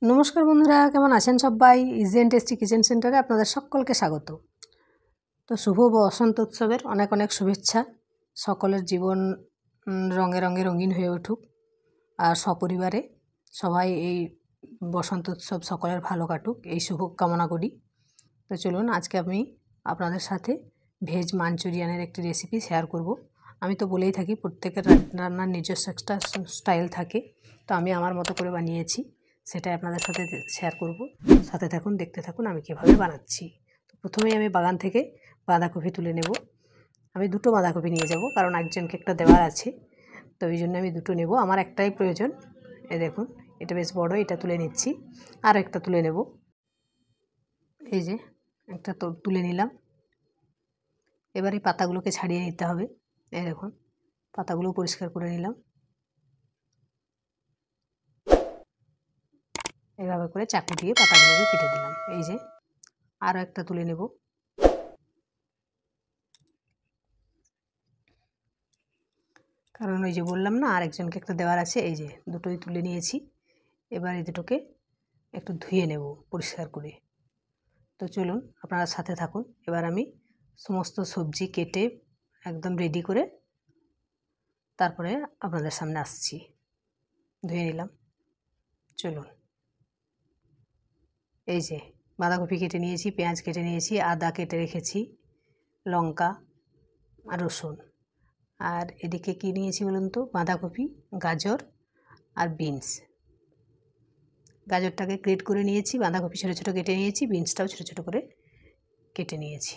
নমস্কার বন্ধুরা, কেমন আছেন সবাই? ইজি অ্যান্ড টেস্টি কিচেন সেন্টারে আপনাদের সকলকে স্বাগত। তো শুভ বসন্ত উৎসবের অনেক অনেক শুভেচ্ছা। সকলের জীবন রঙে রঙে রঙিন হয়ে উঠুক, আর সপরিবারে সবাই এই বসন্ত উৎসব সকলের ভালো কাটুক, এই শুভ কামনা করি। তো চলুন, আজকে আমি আপনাদের সাথে ভেজ মাঞ্চুরিয়ানের একটি রেসিপি শেয়ার করব। আমি তো বলেই থাকি প্রত্যেকের রান্নার নিজস্ব একটা স্টাইল থাকে, তো আমি আমার মতো করে বানিয়েছি, সেটাই আপনাদের সাথে শেয়ার করব। সাথে থাকুন, দেখতে থাকুন আমি কীভাবে বানাচ্ছি। তো প্রথমেই আমি বাগান থেকে বাঁধাকপি তুলে নেব। আমি দুটো বাঁধাকপি নিয়ে যাব, কারণ একজনকে একটা দেওয়ার আছে, তো ওই জন্য আমি দুটো নেব। আমার একটাই প্রয়োজন। এই দেখুন, এটা বেশ বড়, এটা তুলে নিচ্ছি। আর একটা তুলে নেব। এই যে একটা তো তুলে নিলাম। এবার এই পাতাগুলোকে ছাড়িয়ে নিতে হবে। এই দেখুন, পাতাগুলো পরিষ্কার করে নিলাম। এভাবে করে চাকু দিয়ে পাতাগুলোকে কেটে দিলাম। এই যে আরও একটা তুলে নেব। কারণ ওই যে বললাম না, আরেকজনকে একটা দেওয়ার আছে। এই যে দুটোই তুলে নিয়েছি। এবার এই দুটোকে একটু ধুয়ে নেব পরিষ্কার করে। তো চলুন, আপনারা সাথে থাকুন। এবার আমি সমস্ত সবজি কেটে একদম রেডি করে তারপরে আপনাদের সামনে আসছি। ধুয়ে নিলাম, চলুন। এই যে বাঁধাকপি কেটে নিয়েছি, পেঁয়াজ কেটে নিয়েছি, আদা কেটে রেখেছি, লঙ্কা আর রসুন। আর এদিকে কী নিয়েছি বলুন তো? বাঁধাকপি, গাজর আর বিনস। গাজরটাকে গ্রেট করে নিয়েছি, বাঁধাকপি ছোটো ছোটো কেটে নিয়েছি, বিনসটাও ছোটো ছোটো করে কেটে নিয়েছি।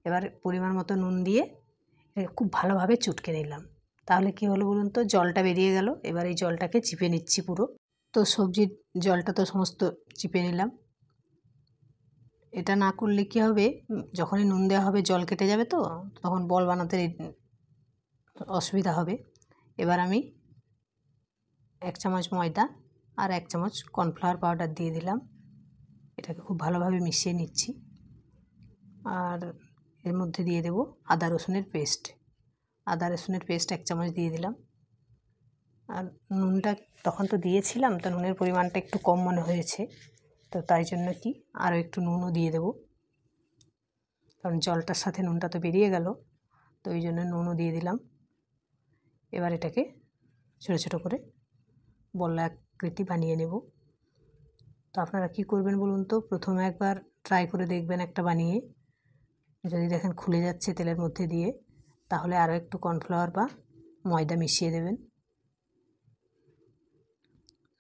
এবার পরিমাণ মতো নুন দিয়ে খুব ভালোভাবে চটকে নিলাম। তাহলে কি হলো বলুন তো? জলটা বেরিয়ে গেল। এবার এই জলটাকে চিপে নিচ্ছি পুরো। তো সবজির জলটা তো সমস্ত চিপে নিলাম। এটা না করলে কি হবে, যখনই নুন দেওয়া হবে জল কেটে যাবে, তো তখন বল বানাতে অসুবিধা হবে। এবার আমি 1 চামচ ময়দা আর 1 চামচ কর্নফ্লাওয়ার পাউডার দিয়ে দিলাম। এটাকে খুব ভালোভাবে মিশিয়ে নিচ্ছি। আর এর মধ্যে দিয়ে দেব আদা রসুনের পেস্ট। আদা রসুনের পেস্ট 1 চামচ দিয়ে দিলাম। আর নুনটা তখন তো দিয়েছিলাম, তো নুনের পরিমাণটা একটু কম মনে হয়েছে, তো তাই জন্য কি আরও একটু নুনও দিয়ে দেব। কারণ জলটার সাথে নুনটা তো বেরিয়ে গেল, তো ওই জন্য নুনও দিয়ে দিলাম। এবার এটাকে ছোটো ছোটো করে বল আকৃতি বানিয়ে নেব। তো আপনারা কি করবেন বলুন তো? প্রথমে একবার ট্রাই করে দেখবেন একটা বানিয়ে। যদি দেখেন খুলে যাচ্ছে তেলের মধ্যে দিয়ে, তাহলে আরও একটু কর্নফ্লাওয়ার বা ময়দা মিশিয়ে দেবেন।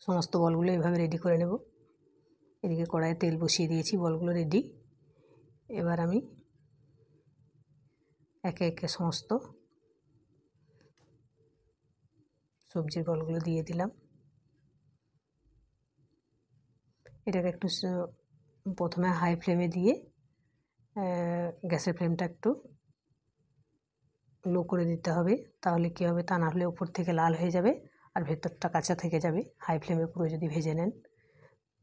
সমস্ত বলগুলো এভাবে রেডি করে নেব। এদিকে কড়াইয়ে তেল বসিয়ে দিয়েছি, বলগুলো রেডি। এবার আমি একে একে সমস্ত সবজির বলগুলো দিয়ে দিলাম। এটাকে একটু প্রথমে হাই ফ্লেমে দিয়ে গ্যাসের ফ্লেমটা একটু লো করে দিতে হবে। তাহলে কী হবে, তা না হলে উপর থেকে লাল হয়ে যাবে আর ভেতরটা কাঁচা থেকে যাবে। হাই ফ্লেমে পুরো যদি ভেজে নেন,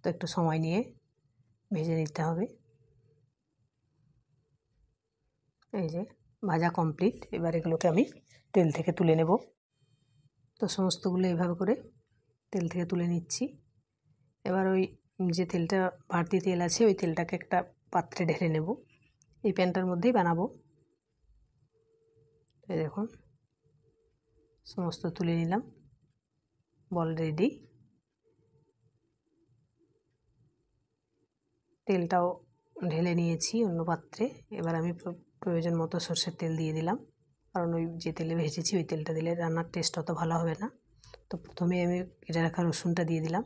তো একটু সময় নিয়ে ভেজে নিতে হবে। এই যে ভাজা কমপ্লিট। এবার এগুলোকে আমি তেল থেকে তুলে নেব। তো সমস্তগুলো এইভাবে করে তেল থেকে তুলে নিচ্ছি। এবার ওই যে তেলটা, বাড়তি তেল আছে, ওই তেলটাকে একটা পাত্রে ঢেলে নেব। এই প্যানটার মধ্যেই বানাবো। এই দেখুন, সমস্ত তুলে নিলাম, বল রেডি। তেলটাও ঢেলে নিয়েছি অন্য পাত্রে। এবার আমি প্রয়োজন মতো সরষের তেল দিয়ে দিলাম, কারণ ওই যে তেলে ভেজেছি ওই তেলটা দিলে রান্নার টেস্ট অত ভালো হবে না। তো প্রথমে আমি কেটে রাখা রসুনটা দিয়ে দিলাম,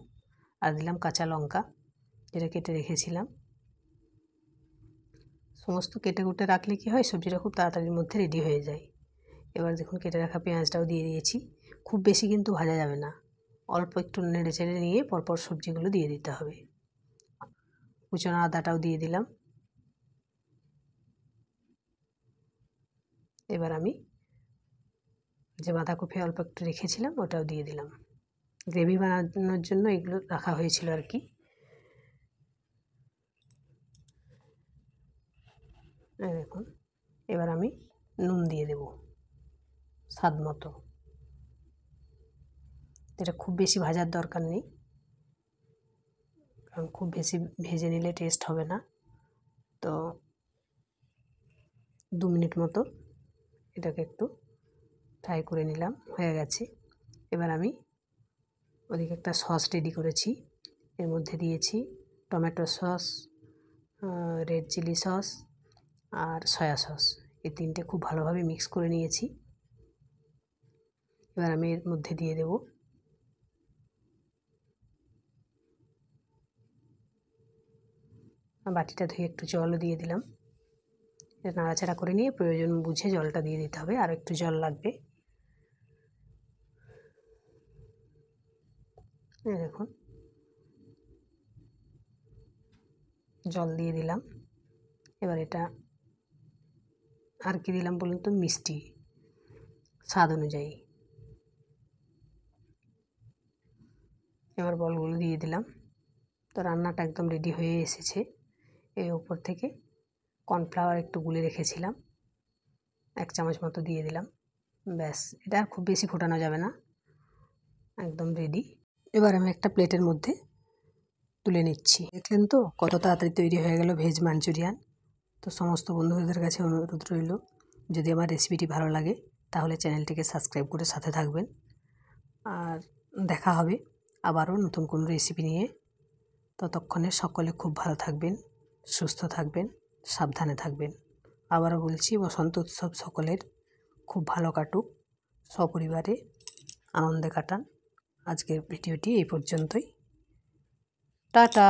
আর দিলাম কাঁচা লঙ্কা যেটা কেটে রেখেছিলাম। সমস্ত কেটে কুটে রাখলে কি হয়, সবজিটা খুব তাড়াতাড়ির মধ্যে রেডি হয়ে যায়। এবার দেখুন, কেটে রাখা পেঁয়াজটাও দিয়ে দিয়েছি। খুব বেশি কিন্তু ভাজা যাবে না, অল্প একটু নেড়ে চেড়ে নিয়ে পরপর সবজিগুলো দিয়ে দিতে হবে। কুচনো আদাটাও দিয়ে দিলাম। এবার আমি যে বাঁধাকপি অল্প একটু রেখেছিলাম ওটাও দিয়ে দিলাম। গ্রেভি বানানোর জন্য এগুলো রাখা হয়েছিল আর কি। দেখুন, এবার আমি নুন দিয়ে দেব স্বাদ মতো। এটা খুব বেশি ভাজার দরকার নেই। কারণ খুব বেশি ভেজে নিলে টেস্ট হবে না। তো 2 মিনিট মতো এটাকে একটু ফ্রাই করে নিলাম, হয়ে গেছে। এবার আমি ওদিকে একটা সস রেডি করেছি, এর মধ্যে দিয়েছি tomato sauce, red chilli sauce আর সয়া সস। এই তিনটে খুব ভালোভাবে মিক্স করে নিয়েছি। এবার আমি এর মধ্যে দিয়ে দেব বাটিটা ধুয়ে একটু জলও দিয়ে দিলাম। এটা নাড়াচাড়া করে নিয়ে প্রয়োজন বুঝে জলটা দিয়ে দিতে হবে, আর একটু জল লাগবে। এই দেখুন জল দিয়ে দিলাম। এবার এটা আর কি দিলাম বলুন তো, মিষ্টি স্বাদ অনুযায়ী। এবার বলগুলো দিয়ে দিলাম। তো রান্নাটা একদম রেডি হয়ে এসেছে। এর উপর থেকে কর্নফ্লাওয়ার একটু গুলে রেখেছিলাম, 1 চামচ মতো দিয়ে দিলাম। ব্যাস, এটা আর খুব বেশি ফোটানো যাবে না, একদম রেডি। এবার আমি একটা প্লেটের মধ্যে তুলে নিচ্ছি। দেখলেন তো কত তাড়াতাড়ি তৈরি হয়ে গেল ভেজ মাঞ্চুরিয়ান। তো সমস্ত বন্ধুদের কাছে অনুরোধ রইল, যদি আমার রেসিপিটি ভালো লাগে তাহলে চ্যানেলটিকে সাবস্ক্রাইব করে সাথে থাকবেন। আর দেখা হবে আবারও নতুন কোনো রেসিপি নিয়ে। ততক্ষণে সকলে খুব ভালো থাকবেন, সুস্থ থাকবেন, সাবধানে থাকবেন। আবারও বলছি, বসন্ত উৎসব সকলের খুব ভালো কাটুক, সপরিবারে আনন্দে কাটান। আজকের ভিডিওটি এই পর্যন্তই। টাটা।